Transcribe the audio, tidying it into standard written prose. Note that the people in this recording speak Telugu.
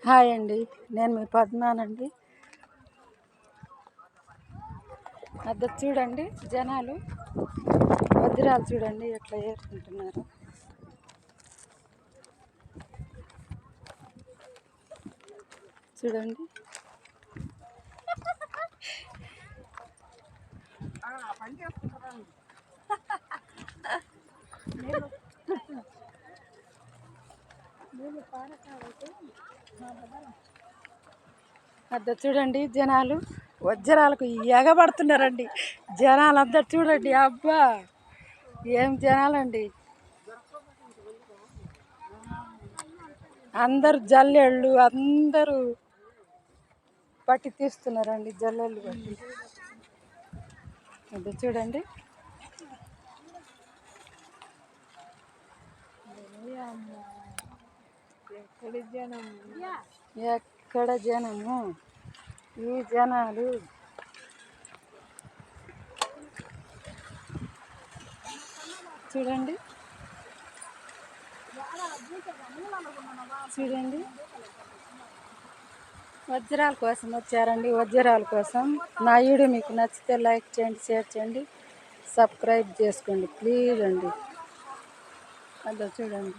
హాయ్ అండి, నేను మీ పద్మానండి. అద్దరు చూడండి, జనాలు వజ్రాలు చూడండి ఎట్లా ఏరుకుంటున్నారు. చూడండి అద్దరు చూడండి, జనాలు వజ్రాలకు ఎగబడుతున్నారండి. జనాలు అందరు చూడండి, అబ్బా ఏం జనాలండి. అందరు జల్లెళ్ళు అందరూ పట్టి తీస్తున్నారండి, జల్లెళ్ళు పట్టి. అది చూడండి, ఎక్కడ జనము, ఈ జనాలు చూడండి. చూడండి, వజ్రాల కోసం వచ్చారండి, వజ్రాల కోసం. నా వీడియో మీకు నచ్చితే లైక్ చేయండి, షేర్ చేయండి, సబ్స్క్రైబ్ చేసుకోండి ప్లీజ్ అండి. అదో చూడండి.